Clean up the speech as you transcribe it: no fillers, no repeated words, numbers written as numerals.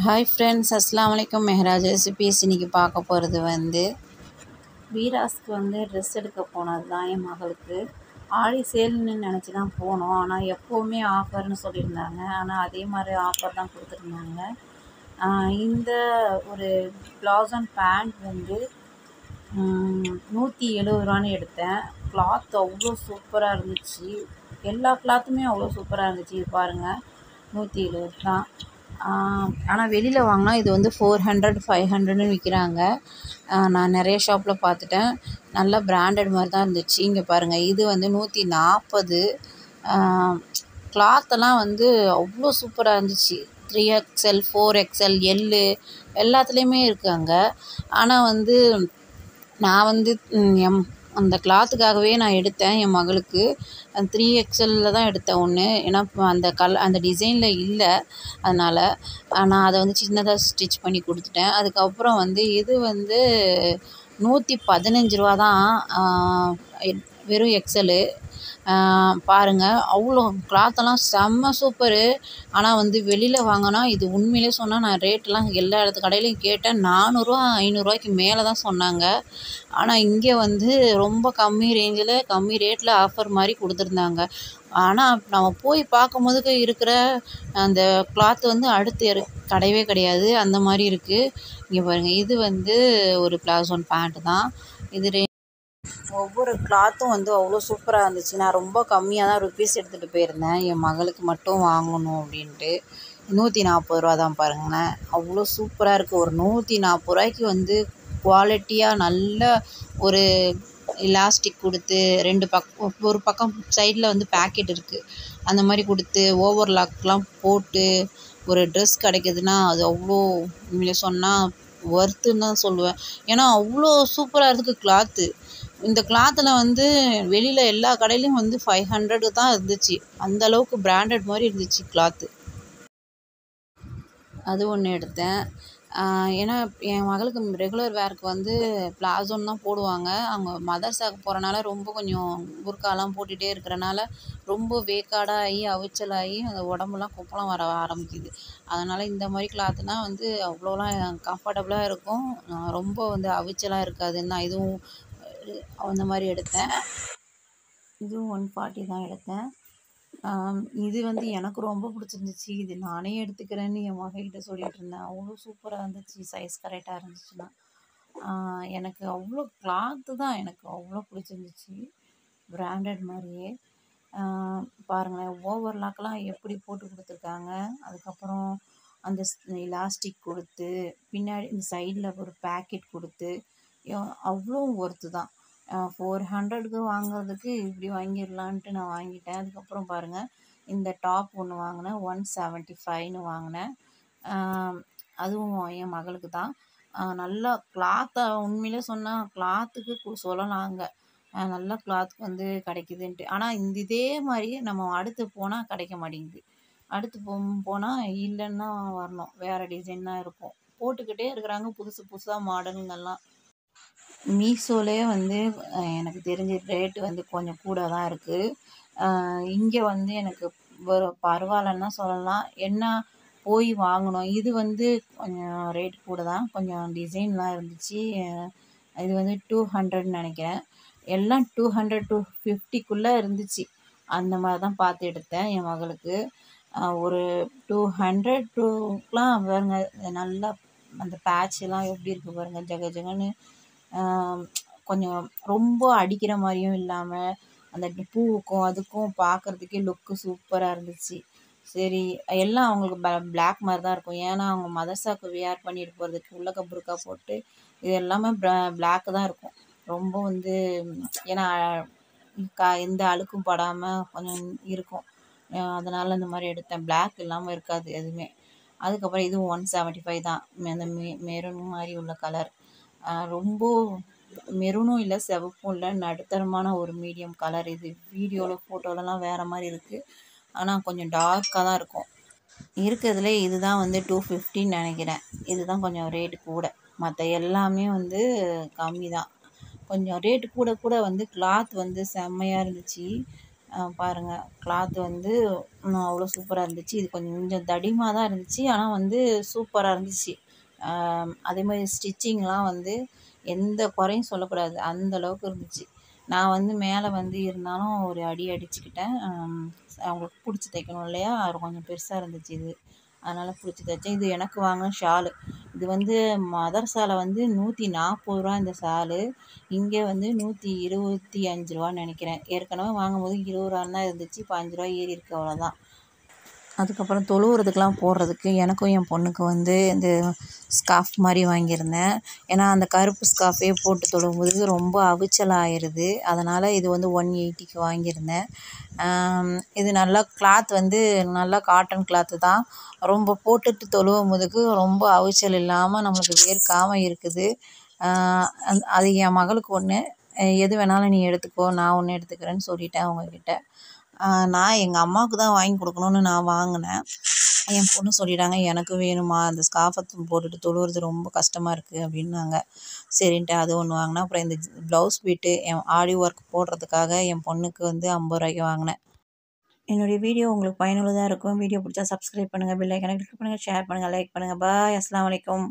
Hi friends, அஸ்ஸலாமு அலைக்கும். Mehraj recipes. இன்றைக்கி பார்க்க போகிறது வீராஸ்க்கு ட்ரெஸ் எடுக்க போனது தான் என் மகளுக்கு. ஆடி சேல்னு நினச்சி தான் போனோம். ஆனால் எப்போவுமே ஆஃபர்னு சொல்லியிருந்தாங்க. ஆனால் அதே மாதிரி ஆஃபர் தான் கொடுத்துருந்தாங்க. இந்த ஒரு ப்ளவுஸ் அண்ட் பேண்ட் 170 ரூபான்னு எடுத்தேன். கிளாத் அவ்வளோ சூப்பராக இருந்துச்சு. எல்லா கிளாத்துமே அவ்வளோ சூப்பராக இருந்துச்சு. இது பாருங்கள், 170 தான். ஆனால் வெளியில் வாங்கினா இது 400 500ன்னு விற்கிறாங்க. நான் நிறைய ஷாப்பில் பார்த்துட்டேன். நல்லா பிராண்டட் மாதிரி தான் இருந்துச்சு. இங்கே பாருங்கள், இது 140. கிளாத்தெல்லாம் அவ்வளோ சூப்பராக இருந்துச்சு. 3XL 4XL L எல்லாத்துலேயுமே இருக்குது அங்கே. ஆனால் நான் அந்த கிளாத்துக்காகவே நான் எடுத்தேன் என் மகளுக்கு. 3XLல தான் எடுத்தேன் ஒன்று. ஏன்னா அந்த டிசைனில் இல்லை, அதனால் நான் அதை சின்னதாக ஸ்டிச் பண்ணி கொடுத்துட்டேன். அதுக்கப்புறம் இது 115 ரூபா தான், வெறும் எக்ஸலு. பாருங்கள், அவ்வளோ கிளாத்தெல்லாம் செம்ம சூப்பரு. ஆனால் வெளியில் வாங்கினா இது உண்மையிலே சொன்னால், நான் ரேட்டெலாம் எல்லா கடையிலையும் கேட்டேன், 400 500 மேலே தான் சொன்னாங்க. ஆனால் இங்கே ரொம்ப கம்மி ரேஞ்சில் கம்மி ரேட்டில் ஆஃபர் மாதிரி கொடுத்துருந்தாங்க. ஆனால் நம்ம போய் பார்க்கும்போது இருக்கிற அந்த கிளாத்து அடுத்து கிடையவே கிடையாது, அந்த மாதிரி இருக்குது. இங்கே பாருங்கள், இது ஒரு ப்ளவுஸ் அண்ட் பேண்ட் தான். இது ஒவ்வொரு கிளாத்தும் அவ்வளோ சூப்பராக இருந்துச்சு. நான் ரொம்ப கம்மியாக தான் ருப்பீஸ் எடுத்துகிட்டு போயிருந்தேன் என் மகளுக்கு மட்டும் வாங்கணும் அப்படின்ட்டு. 140 ரூபா தான் பாருங்களேன். அவ்வளோ சூப்பராக இருக்குது. ஒரு 140 ரூபாய்க்கு குவாலிட்டியாக நல்ல ஒரு எலாஸ்டிக் கொடுத்து, ஒரு பக்கம் சைடில் பேக்கெட் இருக்குது, அந்த மாதிரி கொடுத்து ஓவர்லாக்லாம் போட்டு ஒரு ட்ரெஸ் கிடைக்குதுன்னா அது அவ்வளோ உண்மையிலே சொன்னால் ஒர்த்துன்னு தான் சொல்லுவேன். ஏன்னா அவ்வளோ சூப்பராக இருக்குது கிளாத்து. இந்த கிளாத்தில் வெளியில் எல்லா கடையிலையும் 500 தான் இருந்துச்சு. அந்தளவுக்கு பிராண்டட் மாதிரி இருந்துச்சு கிளாத்து. அது ஒன்று எடுத்தேன். ஏன்னா என் மகளுக்கு ரெகுலர் வேருக்கு பிளாசோன்னு தான் போடுவாங்க. அவங்க மதர்ஸாவுக்கு போகிறனால ரொம்ப கொஞ்சம் புர்காலாம் போட்டுகிட்டே இருக்கிறனால ரொம்ப வேக்காடாகி அவிச்சலாகி அந்த உடம்புலாம் கொப்பளம் வர ஆரம்பிக்குது. அதனால் இந்த மாதிரி கிளாத்துனால் அவ்வளோலாம் கம்ஃபர்டபுளாக இருக்கும். ரொம்ப அவிச்சலாக இருக்காதுன்னு நான் இதுவும் அந்த மாதிரி எடுத்தேன். இதுவும் 140 தான் எடுத்தேன். இது எனக்கு ரொம்ப பிடிச்சிருந்துச்சு. இது நானே எடுத்துக்கிறேன்னு என் மகள்கிட்ட சொல்லிகிட்டு இருந்தேன். அவ்வளோ சூப்பராக இருந்துச்சு. சைஸ் கரெக்டாக இருந்துச்சுன்னா. எனக்கு அவ்வளோ கிளாத்து தான் எனக்கு அவ்வளோ பிடிச்சிருந்துச்சு, பிராண்டட் மாதிரியே. பாருங்களேன், ஓவர்லாக்கெலாம் எப்படி போட்டு கொடுத்துருக்காங்க. அதுக்கப்புறம் அந்த எலாஸ்டிக் கொடுத்து, பின்னாடி இந்த சைடில் ஒரு பேக்கெட் கொடுத்து, அவ்வளோ ஒர்த்து தான். 400க்கு வாங்குறதுக்கு இப்படி வாங்கிடலான்ட்டு நான் வாங்கிட்டேன். அதுக்கப்புறம் பாருங்கள், இந்த டாப் ஒன்று வாங்கினேன், 175ன்னு வாங்கினேன். அதுவும் என் மகளுக்கு தான். நல்லா கிளாத்தை உண்மையிலே சொன்னால் கிளாத்துக்கு சொல்லலாங்க, நல்லா கிளாத்துக்கு கிடைக்குதுன்ட்டு. ஆனால் இதே மாதிரி நம்ம அடுத்து போனால் கிடைக்க மாட்டேங்குது. அடுத்து போனால் இல்லைன்னா வரணும், வேறு டிசைன் தான் இருக்கும். போட்டுக்கிட்டே இருக்கிறாங்க புதுசு புதுசாக மாடலுங்கெல்லாம். மீஷோலே எனக்கு தெரிஞ்ச ரேட்டு கொஞ்சம் கூட தான் இருக்குது. இங்கே எனக்கு பரவாயில்லன்னு தான் சொல்லலாம். என்ன போய் வாங்கணும். இது கொஞ்சம் ரேட் கூட தான், கொஞ்சம் டிசைன்லாம் இருந்துச்சு. இது 200ன்னு நினைக்கிறேன். எல்லாம் 200 250க்குள்ளே இருந்துச்சு. அந்த மாதிரி தான் பார்த்து எடுத்தேன் என் மகளுக்கு. ஒரு 200 2லாம் பாருங்க, நல்லா அந்த பேட்செல்லாம் எப்படி இருக்குது பாருங்கள், ஜக ஜகன்னு. கொஞ்சம் ரொம்ப அடிக்கிற மாதிரியும் இல்லாமல், அந்த பூவுக்கும் அதுக்கும் பார்க்குறதுக்கே லுக்கு சூப்பராக இருந்துச்சு. சரி, எல்லாம் அவங்களுக்கு பிளாக் மாதிரி தான் இருக்கும். ஏன்னா அவங்க மதர்ஸாவுக்கு வியர் பண்ணிட்டு போகிறதுக்கு உள்ளக்க புர்கா போட்டு இது எல்லாமே பிளாக்கு தான் இருக்கும். ரொம்ப ஏன்னா எந்த அழுக்கும் படாமல் கொஞ்சம் இருக்கும். அதனால் இந்த மாதிரி எடுத்தேன். பிளாக் இல்லாமல் இருக்காது எதுவுமே. அதுக்கப்புறம் இதுவும் 175 தான். அந்த மெரூன் மாதிரி உள்ள கலர். ரொம்ப மெரூனும் இல்லை, சிவப்பும் இல்லை, நடுத்தரமான ஒரு மீடியம் கலர். இது வீடியோவில் ஃபோட்டோலலாம் வேறு மாதிரி இருக்குது. ஆனால் கொஞ்சம் டார்க்காக தான் இருக்கும். இருக்கிறதுல இது தான் 250ன்னு நினைக்கிறேன். இதுதான் கொஞ்சம் ரேட்டு கூட. மற்ற எல்லாமே கம்மி தான். கொஞ்சம் ரேட்டு கூட கிளாத் செம்மையாக இருந்துச்சு. பாருங்கள் கிளாத் வந்து அவ்வளோ சூப்பராக இருந்துச்சு. இது கொஞ்சம் தடிமாக தான் இருந்துச்சு, ஆனால் வந்து சூப்பராக இருந்துச்சு. அதேமாதிரி ஸ்டிச்சிங்லாம் வந்து எந்த குறையும் சொல்லக்கூடாது, அந்த அளவுக்கு இருந்துச்சு. நான் வந்து மேலே வந்து இருந்தாலும் ஒரு அடி அடிச்சுக்கிட்டேன். அவங்களுக்கு பிடிச்சி தைக்கணும் இல்லையா, அது கொஞ்சம் பெருசாக இருந்துச்சு இது, அதனால் பிடிச்சி தைச்சேன். இது எனக்கு வாங்கின ஷாலு. இது வந்து மதர்சாவில் வந்து ₹140 இந்த ஷாலு. இங்கே வந்து ₹125 நினைக்கிறேன். ஏற்கனவே வாங்கும்போது ₹20 தான் இருந்துச்சு, இப்போ ₹5 ஏறி இருக்கு, அவ்வளோதான். அதுக்கப்புறம் தொழுவுறதுக்கெலாம் போடுறதுக்கு எனக்கும் என் பொண்ணுக்கு வந்து இந்த ஸ்கார்ஃப் மாதிரி வாங்கியிருந்தேன். ஏன்னா அந்த கருப்பு ஸ்கார்ஃபே போட்டு தொழுவும்போது ரொம்ப அவிச்சல் ஆயிடுது, அதனால் இது வந்து 180க்கு வாங்கியிருந்தேன். இது நல்லா கிளாத் வந்து நல்லா காட்டன் கிளாத்து தான். ரொம்ப போட்டுட்டு தொழுவும் போதுக்கு ரொம்ப அவிச்சல் இல்லாமல் நம்மளுக்கு வேர்க்காமல் இருக்குது. அது என் மகளுக்கு ஒன்று, எது வேணாலும் நீ எடுத்துக்கோ, நான் ஒன்று எடுத்துக்கிறேன்னு சொல்லிட்டேன் அவங்கக்கிட்ட. நான் எங்கள் அம்மாவுக்கு தான் வாங்கி கொடுக்கணுன்னு நான் வாங்கினேன். என் பொண்ணு சொல்லிட்டாங்க, எனக்கு வேணுமா, அந்த ஸ்கார்ஃபை போட்டுட்டு தொழுவுறது ரொம்ப கஷ்டமாக இருக்குது அப்படின்னாங்க. சரின்ட்டு அது ஒன்று வாங்கினேன். அப்புறம் இந்த ப்ளவுஸ் பீட்டு என் ஆரி ஒர்க் போடுறதுக்காக என் பொண்ணுக்கு வந்து ₹50 வாங்கினேன். என்னுடைய வீடியோ உங்களுக்கு பயனுள்ளதாக இருக்கும். வீடியோ பிடிச்சா சப்ஸ்கிரைப் பண்ணுங்கள், பெல் ஐக்கானை கிளிக் பண்ணுங்கள், ஷேர் பண்ணுங்கள், லைக் பண்ணுங்கள். பாய். அஸ்ஸலாமு அலைக்கும்.